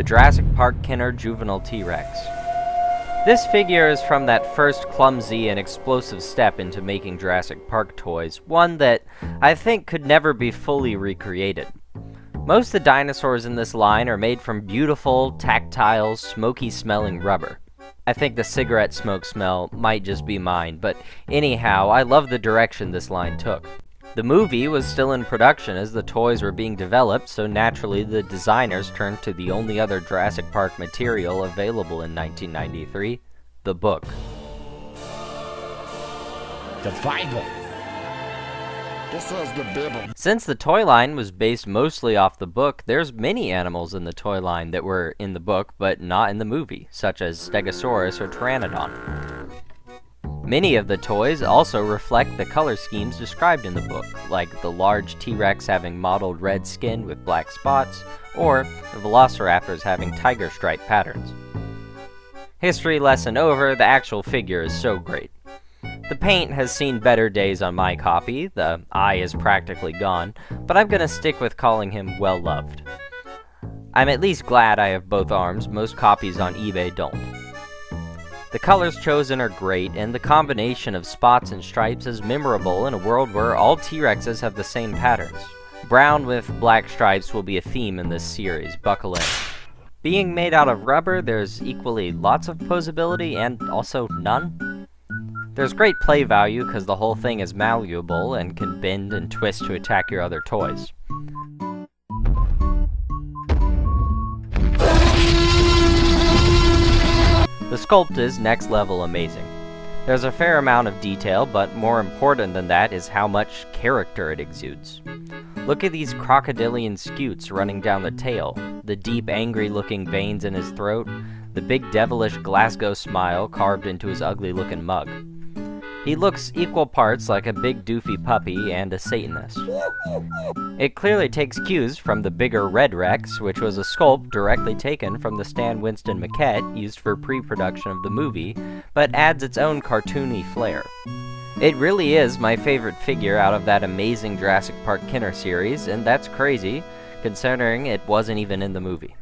the Jurassic Park Kenner Juvenile T-Rex. This figure is from that first clumsy and explosive step into making Jurassic Park toys, one that I think could never be fully recreated. Most of the dinosaurs in this line are made from beautiful, tactile, smoky-smelling rubber. I think the cigarette smoke smell might just be mine, but anyhow, I love the direction this line took. The movie was still in production as the toys were being developed, so naturally the designers turned to the only other Jurassic Park material available in 1993, the book. The Bible. This is the Bible. Since the toy line was based mostly off the book, there's many animals in the toy line that were in the book but not in the movie, such as Stegosaurus or Pteranodon. Many of the toys also reflect the color schemes described in the book, like the large T-Rex having mottled red skin with black spots, or the velociraptors having tiger stripe patterns. History lesson over, the actual figure is so great. The paint has seen better days on my copy, the eye is practically gone, but I'm gonna stick with calling him well-loved. I'm at least glad I have both arms, most copies on eBay don't. The colors chosen are great, and the combination of spots and stripes is memorable in a world where all T-Rexes have the same patterns. Brown with black stripes will be a theme in this series, buckle in. Being made out of rubber, there's equally lots of posability and also none. There's great play value because the whole thing is malleable and can bend and twist to attack your other toys. The sculpt is next level amazing. There's a fair amount of detail, but more important than that is how much character it exudes. Look at these crocodilian scutes running down the tail, the deep angry looking veins in his throat, the big devilish Glasgow smile carved into his ugly looking mug. He looks equal parts like a big doofy puppy and a Satanist. It clearly takes cues from the bigger Red Rex, which was a sculpt directly taken from the Stan Winston maquette used for pre-production of the movie, but adds its own cartoony flair. It really is my favorite figure out of that amazing Jurassic Park Kenner series, and that's crazy, considering it wasn't even in the movie.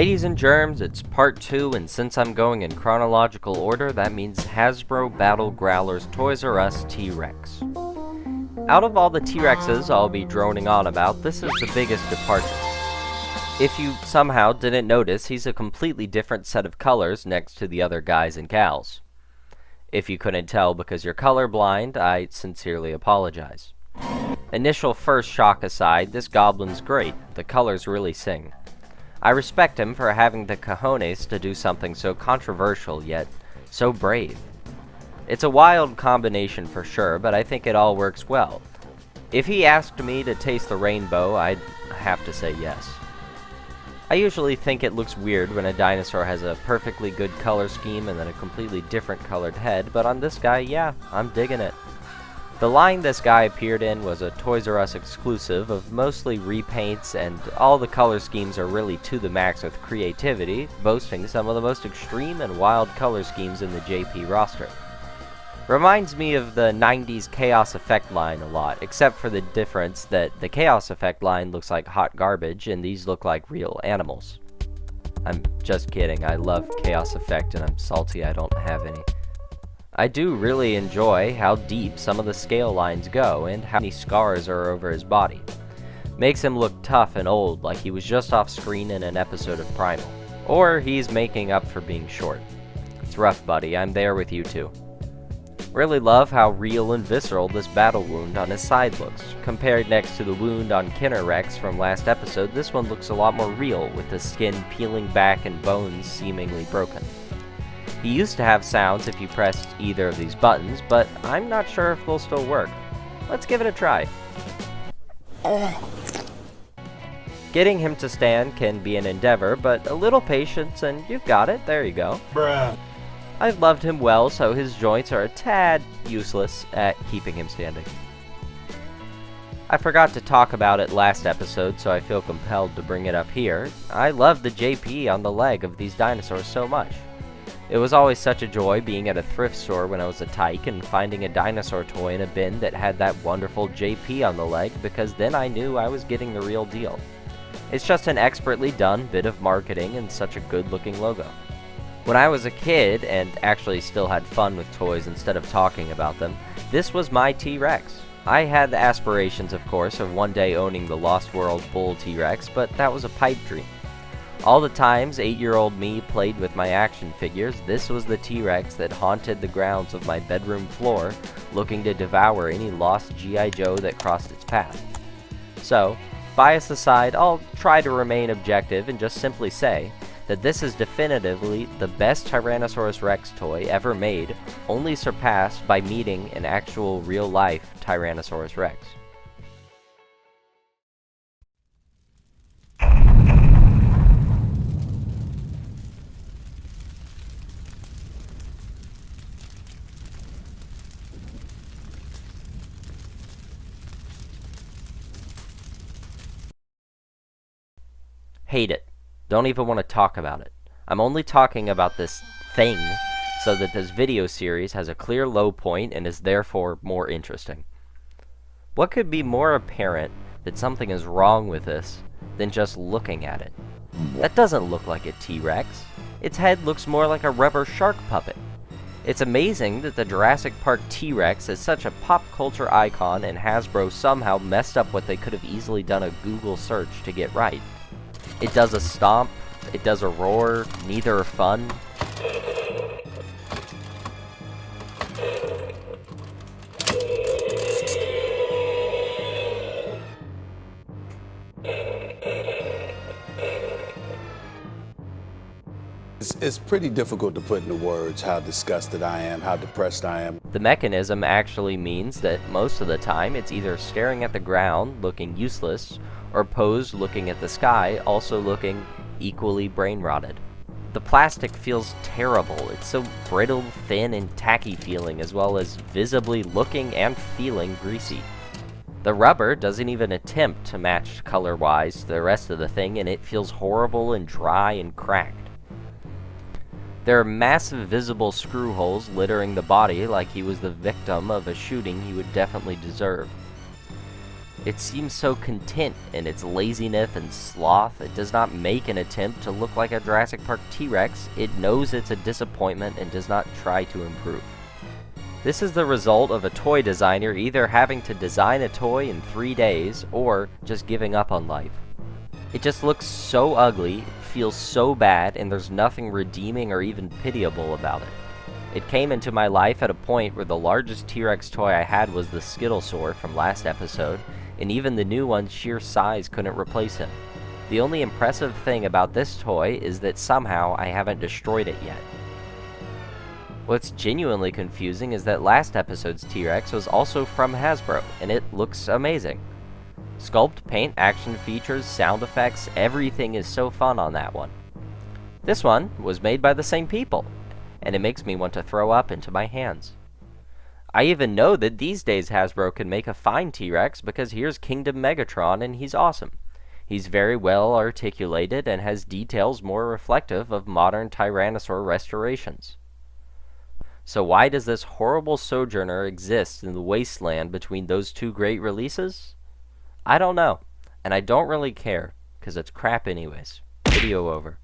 Ladies and germs, it's part 2, and since I'm going in chronological order, that means Hasbro Battle Growlers Toys R Us T-Rex. Out of all the T-Rexes I'll be droning on about, this is the biggest departure. If you somehow didn't notice, he's a completely different set of colors next to the other guys and gals. If you couldn't tell because you're colorblind, I sincerely apologize. Initial first shock aside, this goblin's great. The colors really sing. I respect him for having the cojones to do something so controversial yet so brave. It's a wild combination for sure, but I think it all works well. If he asked me to taste the rainbow, I'd have to say yes. I usually think it looks weird when a dinosaur has a perfectly good color scheme and then a completely different colored head, but on this guy, yeah, I'm digging it. The line this guy appeared in was a Toys R Us exclusive of mostly repaints, and all the color schemes are really to the max with creativity, boasting some of the most extreme and wild color schemes in the JP roster. Reminds me of the 90s Chaos Effect line a lot, except for the difference that the Chaos Effect line looks like hot garbage and these look like real animals. I'm just kidding, I love Chaos Effect and I'm salty I don't have any. I do really enjoy how deep some of the scale lines go and how many scars are over his body. Makes him look tough and old, like he was just off screen in an episode of Primal. Or he's making up for being short. It's rough, buddy, I'm there with you too. Really love how real and visceral this battle wound on his side looks. Compared next to the wound on Kenner Rex from last episode, this one looks a lot more real, with the skin peeling back and bones seemingly broken. He used to have sounds if you pressed either of these buttons, but I'm not sure if they'll still work. Let's give it a try. Getting him to stand can be an endeavor, but a little patience and you've got it. There you go. Bruh. I've loved him well, so his joints are a tad useless at keeping him standing. I forgot to talk about it last episode, so I feel compelled to bring it up here. I love the JP on the leg of these dinosaurs so much. It was always such a joy being at a thrift store when I was a tyke and finding a dinosaur toy in a bin that had that wonderful JP on the leg, because then I knew I was getting the real deal. It's just an expertly done bit of marketing and such a good looking logo. When I was a kid and actually still had fun with toys instead of talking about them, this was my T-Rex. I had the aspirations, of course, of one day owning the Lost World Bull T-Rex, but that was a pipe dream. All the times 8-year-old me played with my action figures, this was the T-Rex that haunted the grounds of my bedroom floor, looking to devour any lost G.I. Joe that crossed its path. So, bias aside, I'll try to remain objective and just simply say that this is definitively the best Tyrannosaurus Rex toy ever made, only surpassed by meeting an actual real-life Tyrannosaurus Rex. Hate it. Don't even want to talk about it. I'm only talking about this thing so that this video series has a clear low point and is therefore more interesting. What could be more apparent that something is wrong with this than just looking at it? That doesn't look like a T-Rex. Its head looks more like a rubber shark puppet. It's amazing that the Jurassic Park T-Rex is such a pop culture icon and Hasbro somehow messed up what they could have easily done a Google search to get right. It does a stomp, it does a roar, neither are fun. It's pretty difficult to put into words how disgusted I am, how depressed I am. The mechanism actually means that most of the time it's either staring at the ground, looking useless, or posed looking at the sky, also looking equally brain-rotted. The plastic feels terrible. It's so brittle, thin, and tacky feeling, as well as visibly looking and feeling greasy. The rubber doesn't even attempt to match color-wise the rest of the thing, and it feels horrible and dry and cracked. There are massive visible screw holes littering the body like he was the victim of a shooting he would definitely deserve. It seems so content in its laziness and sloth. It does not make an attempt to look like a Jurassic Park T-Rex. It knows it's a disappointment and does not try to improve. This is the result of a toy designer either having to design a toy in 3 days or just giving up on life. It just looks so ugly, feels so bad, and there's nothing redeeming or even pitiable about it. It came into my life at a point where the largest T-Rex toy I had was the Skittlesaur from last episode, and even the new one's sheer size couldn't replace him. The only impressive thing about this toy is that somehow I haven't destroyed it yet. What's genuinely confusing is that last episode's T-Rex was also from Hasbro, and it looks amazing. Sculpt, paint, action features, sound effects, everything is so fun on that one. This one was made by the same people, and it makes me want to throw up into my hands. I even know that these days Hasbro can make a fine T-Rex because here's Kingdom Megatron and he's awesome. He's very well articulated and has details more reflective of modern Tyrannosaur restorations. So why does this horrible sojourner exist in the wasteland between those two great releases? I don't know, and I don't really care, because it's crap anyways. Video over.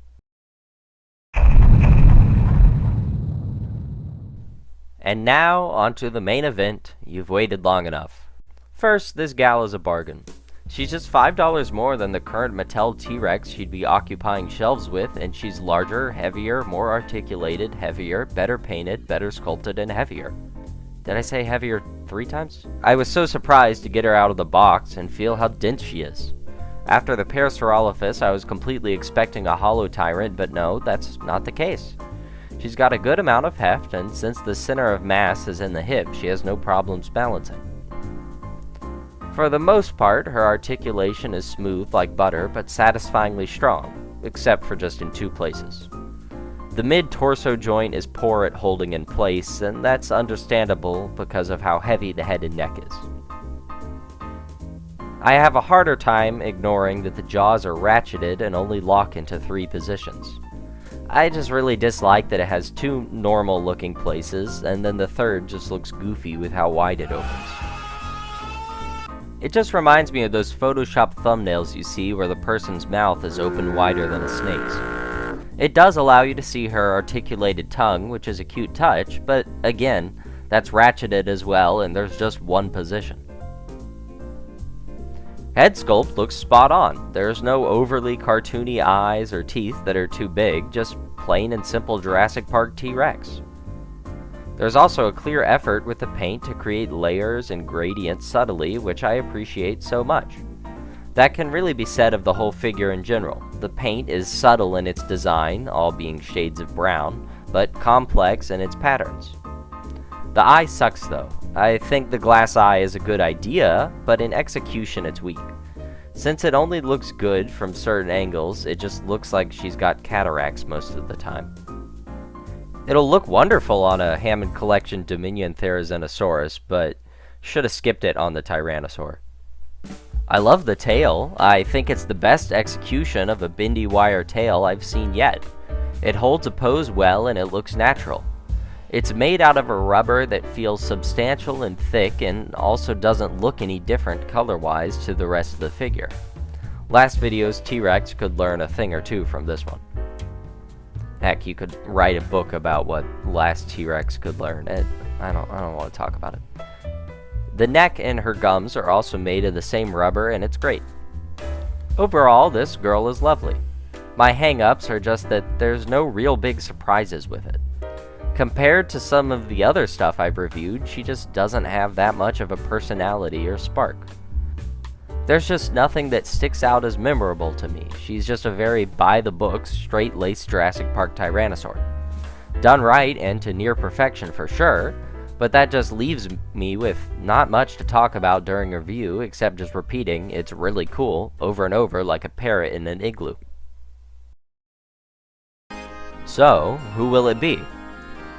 And now, onto the main event. You've waited long enough. First, this gal is a bargain. She's just $5 more than the current Mattel T-Rex she'd be occupying shelves with, and she's larger, heavier, more articulated, heavier, better painted, better sculpted, and heavier. Did I say heavier 3 times? I was so surprised to get her out of the box and feel how dense she is. After the Parasaurolophus, I was completely expecting a hollow tyrant, but no, that's not the case. She's got a good amount of heft, and since the center of mass is in the hip, she has no problems balancing. For the most part, her articulation is smooth like butter, but satisfyingly strong, except for just in two places. The mid-torso joint is poor at holding in place, and that's understandable because of how heavy the head and neck is. I have a harder time ignoring that the jaws are ratcheted and only lock into 3 positions. I just really dislike that it has 2 normal-looking places, and then the third just looks goofy with how wide it opens. It just reminds me of those Photoshop thumbnails you see where the person's mouth is open wider than a snake's. It does allow you to see her articulated tongue, which is a cute touch, but again, that's ratcheted as well, and there's just 1 position. Head sculpt looks spot on. There's no overly cartoony eyes or teeth that are too big, just plain and simple Jurassic Park T-Rex. There's also a clear effort with the paint to create layers and gradients subtly, which I appreciate so much. That can really be said of the whole figure in general. The paint is subtle in its design, all being shades of brown, but complex in its patterns. The eye sucks though. I think the glass eye is a good idea, but in execution it's weak. Since it only looks good from certain angles, it just looks like she's got cataracts most of the time. It'll look wonderful on a Hammond Collection Dominion Therizinosaurus, but should have skipped it on the Tyrannosaur. I love the tail. I think it's the best execution of a bendy wire tail I've seen yet. It holds a pose well and it looks natural. It's made out of a rubber that feels substantial and thick and also doesn't look any different color-wise to the rest of the figure. Last video's T-Rex could learn a thing or two from this one. Heck, you could write a book about what last T-Rex could learn. I don't want to talk about it. The neck and her gums are also made of the same rubber and it's great. Overall, this girl is lovely. My hang-ups are just that there's no real big surprises with it. Compared to some of the other stuff I've reviewed, she just doesn't have that much of a personality or spark. There's just nothing that sticks out as memorable to me. She's just a very by-the-books, straight-laced Jurassic Park Tyrannosaur. Done right and to near perfection for sure, but that just leaves me with not much to talk about during a review except just repeating it's really cool over and over like a parrot in an igloo. So, who will it be?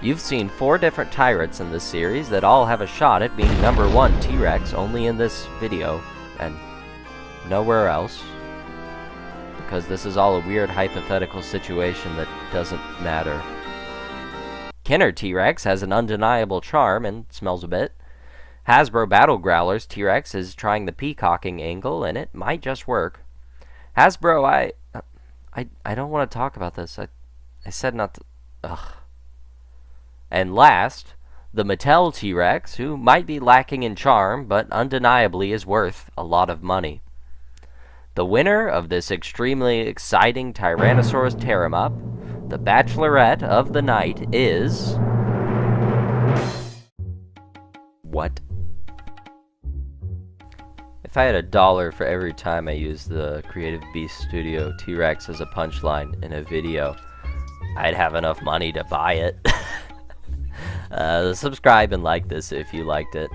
You've seen 4 different Tyrants in this series that all have a shot at being number 1 T-Rex only in this video, and nowhere else, because this is all a weird hypothetical situation that doesn't matter. Kenner T-Rex has an undeniable charm and smells a bit. Hasbro Battle Growlers T-Rex is trying the peacocking angle, and it might just work. Hasbro, I don't want to talk about this. I said not to... Ugh. And last, the Mattel T-Rex, who might be lacking in charm, but undeniably is worth a lot of money. The winner of this extremely exciting Tyrannosaurus tear-em-up, the Bachelorette of the night, is... What? If I had $1 for every time I used the Creative Beast Studio T-Rex as a punchline in a video, I'd have enough money to buy it. Subscribe and like this if you liked it.